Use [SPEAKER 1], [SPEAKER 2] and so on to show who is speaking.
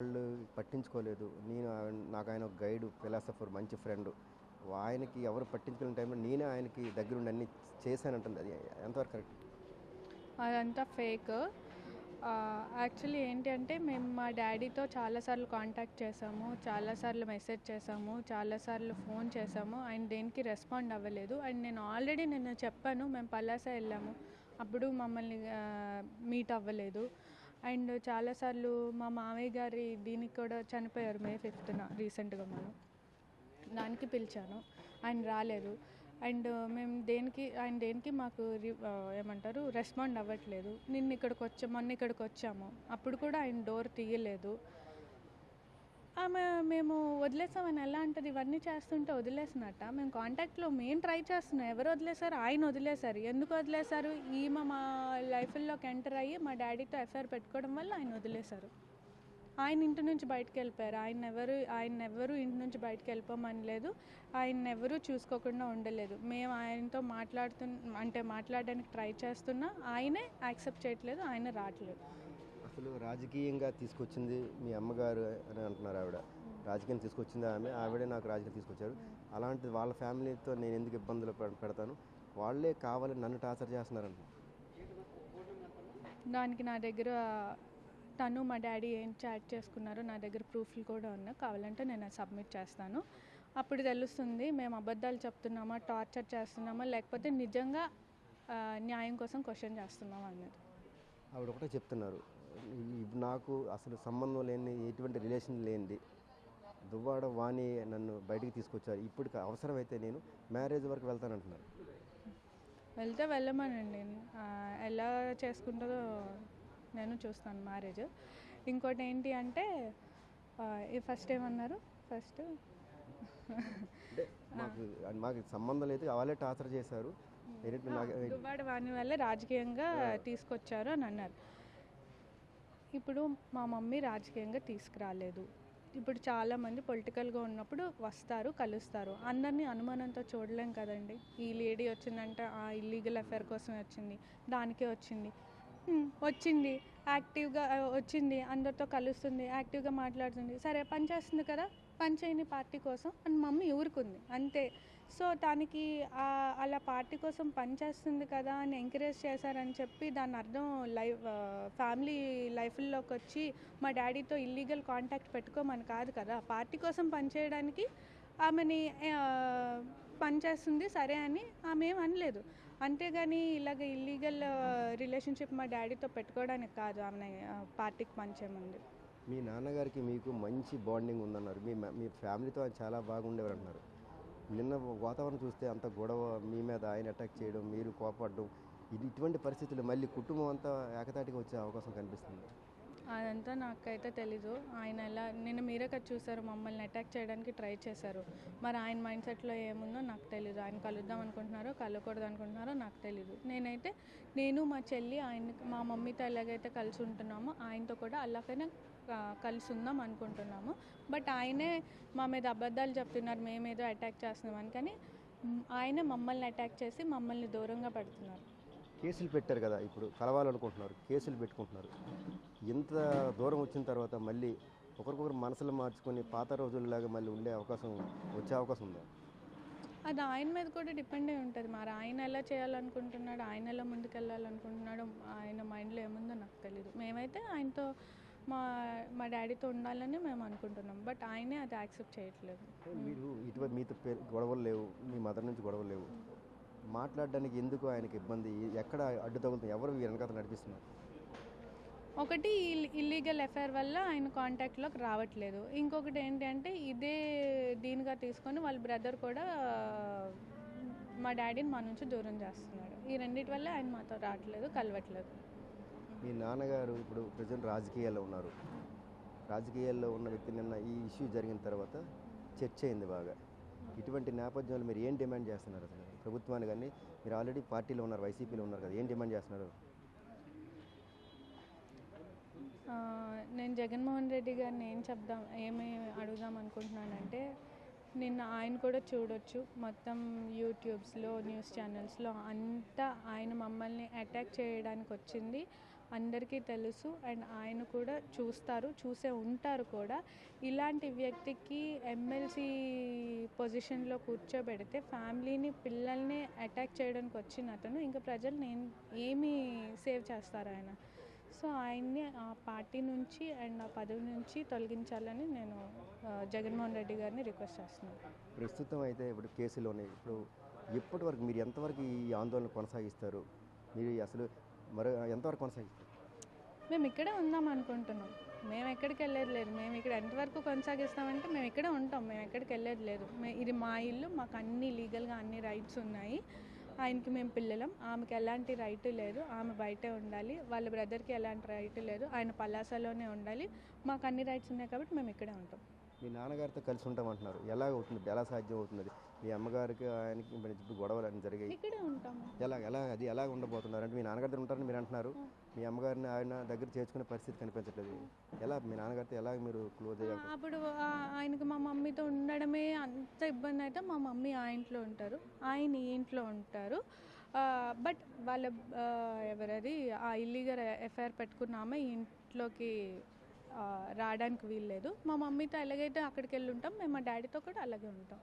[SPEAKER 1] వాళ్ళు పట్టించుకోలేదు. నాకు ఆయన ఒక గైడు, ఫిలాసఫర్, మంచి ఫ్రెండు. ఆయనకి ఎవరు పట్టించుకునే టైంలో నేనే ఆయనకి దగ్గరుండి అన్నీ చేశానంటుంది. అది ఎంతవరకు కరెక్ట్?
[SPEAKER 2] అదంతా ఫేక్. యాక్చువల్లీ ఏంటి అంటే మేము మా డాడీతో చాలాసార్లు కాంటాక్ట్ చేసాము, చాలాసార్లు మెసేజ్ చేసాము, చాలాసార్లు ఫోన్ చేసాము. ఆయన దేనికి రెస్పాండ్ అవ్వలేదు. అండ్ నేను ఆల్రెడీ నిన్న చెప్పాను, మేము పలాస వెళ్ళాము, అప్పుడు మమ్మల్ని మీట్ అవ్వలేదు. అండ్ చాలాసార్లు మా మామయ్య గారి దీనికి కూడా చనిపోయారు May 5th రీసెంట్గా. దానికి పిలిచాను, ఆయన రాలేదు. అండ్ మేము ఆయన దేనికి మాకు ఏమంటారు రెస్పాండ్ అవ్వట్లేదు. మొన్న ఇక్కడికి వచ్చాము, అప్పుడు కూడా ఆయన డోర్ తీయలేదు. మేము వదిలేసామని ఎలా అంటది? ఇవన్నీ చేస్తుంటే వదిలేసినట్ట. మేము కాంటాక్ట్లో ట్రై చేస్తున్నాం. ఎవరు వదిలేశారు? ఆయన వదిలేశారు. ఎందుకు వదిలేశారు? ఈమె మా లైఫ్లోకి ఎంటర్ అయ్యి మా డాడీతో ఎఫ్ఐఆర్ పెట్టుకోవడం వల్ల ఆయన వదిలేశారు. ఆయన ఇంటి నుంచి బయటకు వెళ్ళిపోయారు. ఆయన ఎవరు ఇంటి నుంచి బయటకు వెళ్ళిపోమని లేదు, ఆయన ఎవరు చూసుకోకుండా ఉండలేదు. మేము ఆయనతో మాట్లాడడానికి ట్రై చేస్తున్నా, ఆయనే యాక్సెప్ట్ చేయట్లేదు, ఆయన రావట్లేదు.
[SPEAKER 1] అసలు రాజకీయంగా తీసుకొచ్చింది మీ అమ్మగారు అని అంటున్నారు. రాజకీయం తీసుకొచ్చింది ఆవిడే నాకు రాజకీయం తీసుకొచ్చారు. అలాంటి వాళ్ళ ఫ్యామిలీతో నేను ఎందుకు ఇబ్బందులు పెడతాను, వాళ్ళే కావాలని నన్ను టార్చర్ చేస్తున్నారంట.
[SPEAKER 2] దానికి నా దగ్గర తను మా డాడీ ఏం చాట్ చేసుకున్నారో నా దగ్గర ప్రూఫ్లు కూడా ఉన్నాయి. కావాలంటే నేను సబ్మిట్ చేస్తాను. అప్పుడు తెలుస్తుంది మేము అబద్ధాలు చెప్తున్నామా, టార్చర్ చేస్తున్నామా, లేకపోతే నిజంగా న్యాయం కోసం క్వశ్చన్ చేస్తున్నామా అన్నది.
[SPEAKER 1] ఆవిడ ఒకటే చెప్తున్నారు, నాకు అసలు సంబంధం లేని, ఎటువంటి రిలేషన్ లేనిది దువ్వాడ వాణి నన్ను బయటికి తీసుకొచ్చారు, ఇప్పుడు అవసరమైతే నేను మ్యారేజ్ వరకు వెళ్తానంటున్నారు.
[SPEAKER 2] వెళ్తే వెళ్ళమనండి, ఎలా చేసుకుంటుందో నేను చూస్తాను మ్యారేజ్. ఇంకోటి ఏంటి అంటే ఫస్ట్ ఏమన్నారు? ఫస్ట్
[SPEAKER 1] మాకు సంబంధం లేదు, వాళ్ళే టార్చర్ చేశారు,
[SPEAKER 2] దువ్వాడ వాణి వల్లే రాజకీయంగా తీసుకొచ్చారు అని అన్నారు. ఇప్పుడు మా మమ్మీ రాజకీయంగా తీసుకురాలేదు. ఇప్పుడు చాలామంది పొలిటికల్గా ఉన్నప్పుడు వస్తారు, కలుస్తారు. అందరినీ అనుమానంతో చూడలేం కదండి. ఈ లేడీ వచ్చిందంటే ఇల్లీగల్ అఫైర్ కోసమే వచ్చింది, దానికే వచ్చింది, యాక్టివ్గా వచ్చింది, అందరితో కలుస్తుంది, యాక్టివ్గా మాట్లాడుతుంది, సరే పని చేస్తుంది కదా, పని చేయని పార్టీ కోసం అని మమ్మీ ఊరుకుంది అంతే. సో దానికి అలా పార్టీ కోసం పనిచేస్తుంది కదా అని ఎంకరేజ్ చేశారని చెప్పి దాని అర్థం ఫ్యామిలీ లైఫ్లోకి వచ్చి మా డాడీతో ఇల్లీగల్ కాంటాక్ట్ పెట్టుకోమని కాదు కదా. పార్టీ కోసం పనిచేయడానికి ఆమెని పనిచేస్తుంది సరే అని ఆమె ఏం అనలేదు. అంతేగాని ఇలాగ ఇల్లీగల్ రిలేషన్షిప్ మా డాడీతో పెట్టుకోవడానికి కాదు ఆమె పార్టీకి పనిచేయమంది.
[SPEAKER 1] మీ నాన్నగారికి మీకు మంచి బాండింగ్ ఉందన్నారు, మీ ఫ్యామిలీతో ఆయన చాలా బాగుండేవారు అంటున్నారు. నిన్న వాతావరణం చూస్తే అంత గొడవ, మీ మీద ఆయన అటాక్ చేయడం, మీరు కోపడడం, ఇటువంటి పరిస్థితులు మళ్ళీ కుటుంబం అంతా ఏకతాటిగా వచ్చే అవకాశం కనిపిస్తుంది.
[SPEAKER 2] అదంతా నాకైతే తెలీదు. ఆయన నిన్న మీరే కదా చూసారు, మమ్మల్ని అటాక్ చేయడానికి ట్రై చేశారు. మరి ఆయన మైండ్ సెట్లో ఏముందో నాకు తెలీదు. ఆయన కలుద్దాం అనుకుంటున్నారో కలవకూడదు అనుకుంటున్నారో నాకు తెలీదు. నేను మా చెల్లి మా మమ్మీతో ఎలాగైతే కలిసి ఉంటున్నామో ఆయనతో కూడా అలాగైనా కలిసి ఉందాం అనుకుంటున్నాము. బట్ ఆయనే మా మీద అబద్ధాలు చెప్తున్నారు, మేమేదో అటాక్ చేస్తున్నామని. కానీ ఆయనే మమ్మల్ని అటాక్ చేసి మమ్మల్ని దూరంగా పెడుతున్నారు.
[SPEAKER 1] కేసులు పెట్టారు కదా, ఇప్పుడు కలవాలనుకుంటున్నారు, కేసులు పెట్టుకుంటున్నారు. ఇంత దూరం వచ్చిన తర్వాత మళ్ళీ ఒకరికొకరు మనసులు మార్చుకొని పాత రోజుల్లాగా మళ్ళీ వచ్చే అవకాశం ఉందా?
[SPEAKER 2] అది ఆయన మీద కూడా డిపెండ్ అయి ఉంటుంది. మరి ఆయన ఎలా చేయాలనుకుంటున్నాడు, ఆయన ఎలా ముందుకు వెళ్ళాలనుకుంటున్నాడు, ఆయన మైండ్లో ఏముందో నాకు తెలీదు. మేమైతే ఆయనతో మా డాడీతో ఉండాలని మేము అనుకుంటున్నాం. బట్ ఆయనే అది యాక్సెప్ట్ చేయట్లేదు.
[SPEAKER 1] మీరు ఇటువంటి మీతో గొడవలు లేవు, మీ మదర్ నుంచి గొడవలు లేవు, మాట్లాడడానికి ఎందుకు ఆయనకి ఇబ్బంది? ఎక్కడ అడ్డు తగులుతుంది? ఎవరు వెనకాల నడిపిస్తున్నారు?
[SPEAKER 2] ఒకటి ఇల్లీగల్ ఎఫ్ఐఆర్ వల్ల ఆయన కాంటాక్ట్లోకి రావట్లేదు. ఇంకొకటి ఏంటి అంటే ఇదే దీనిగా తీసుకొని వాళ్ళ బ్రదర్ కూడా మా డాడీని మా నుంచి దూరం చేస్తున్నాడు. ఈ రెండింటి వల్ల ఆయన మాతో రావట్లేదు, కలవట్లేదు.
[SPEAKER 1] మీ నాన్నగారు ఇప్పుడు ప్రజెంట్ రాజకీయాల్లో ఉన్నారు. రాజకీయాల్లో ఉన్న వ్యక్తి నిన్న ఈ ఇష్యూ జరిగిన తర్వాత చర్చ అయింది బాగా. ఇటువంటి నేపథ్యంలో మీరు ఏం డిమాండ్ చేస్తున్నారు అసలు ప్రభుత్వాన్ని? కానీ మీరు ఆల్రెడీ పార్టీలో ఉన్నారు, వైసీపీలో ఉన్నారు కదా, ఏం డిమాండ్ చేస్తున్నారు?
[SPEAKER 2] నేను జగన్మోహన్ రెడ్డి గారిని ఏమి అడుగుదాం అనుకుంటున్నానంటే, నిన్న ఆయన కూడా చూడొచ్చు మొత్తం యూట్యూబ్స్లో, న్యూస్ ఛానల్స్లో అంతా ఆయన మమ్మల్ని అటాక్ చేయడానికి వచ్చింది అందరికీ తెలుసు. అండ్ ఆయన కూడా చూసే ఉంటారు కూడా. ఇలాంటి వ్యక్తికి ఎమ్మెల్సీ పొజిషన్లో కూర్చోబెడితే ఫ్యామిలీని, పిల్లల్ని అటాక్ చేయడానికి వచ్చిన అతను ఇంకా ప్రజల్ని ఏమీ సేవ్ చేస్తారు ఆయన. సో ఆయన్ని ఆ పార్టీ నుంచి అండ్ ఆ పదవి నుంచి తొలగించాలని నేను జగన్మోహన్ రెడ్డి గారిని రిక్వెస్ట్ చేస్తున్నాను.
[SPEAKER 1] ప్రస్తుతం అయితే ఇప్పుడు కేసులు ఉన్నాయి. ఇప్పుడు ఎప్పటి వరకు మీరు ఎంతవరకు ఈ ఆందోళన కొనసాగిస్తారు? మీరు అసలు మరో ఎంతవరకు కొనసాగిస్తారు?
[SPEAKER 2] మేము ఇక్కడే ఉందాం అనుకుంటున్నాం. మేము ఎక్కడికి వెళ్ళేది లేదు. మేము ఇక్కడ ఎంతవరకు కొనసాగిస్తామంటే మేము ఇక్కడే ఉంటాం. మేము ఎక్కడికి వెళ్ళేది లేదు. ఇది మా ఇల్లు, మాకు అన్ని లీగల్గా అన్ని రైట్స్ ఉన్నాయి. ఆయనకి మేము పిల్లలం. ఆమెకి ఎలాంటి రైట్ లేదు. ఆమె బయటే ఉండాలి. వాళ్ళ బ్రదర్కి ఎలాంటి రైట్ లేదు. ఆయన పలాసలోనే ఉండాలి. మాకు అన్ని రైట్స్ ఉన్నాయి కాబట్టి మేము ఇక్కడే ఉంటాం.
[SPEAKER 1] మీ నాన్నగారితో కలిసి ఉంటామంటున్నారు. ఎలా అవుతుంది? ఎలా సాధ్యం అవుతుంది? మీ అమ్మగారికి ఆయనకి ఇప్పుడు గొడవలు అన్నీ జరిగాయి.
[SPEAKER 2] ఇక్కడే ఉంటాము.
[SPEAKER 1] ఎలా ఉండబోతున్నారు? అంటే మీ నాన్నగారితో ఉంటారని మీరు అంటున్నారు. మీ అమ్మగారిని ఆయన దగ్గర చేర్చుకునే పరిస్థితి కనిపించట్లేదు. ఎలా మీ నాన్నగారితో ఎలా మీరు క్లోజ్ అయ్యారు?
[SPEAKER 2] అప్పుడు ఆయనకి మా మమ్మీతో ఉండడమే అంత ఇబ్బంది అయితే మా మమ్మీ ఆ ఇంట్లో ఉంటారు, ఆయన ఈ ఇంట్లో ఉంటారు. బట్ వాళ్ళ ఎవరది ఆ ఇల్లీగల్ ఎఫ్ఐఆర్ పెట్టుకున్నామే ఈ ఇంట్లోకి రావడానికి వీల్లేదు. మా మమ్మీతో ఎలాగైతే అక్కడికి వెళ్ళి ఉంటాం, మేము మా డాడీతో కూడా అలాగే ఉంటాం.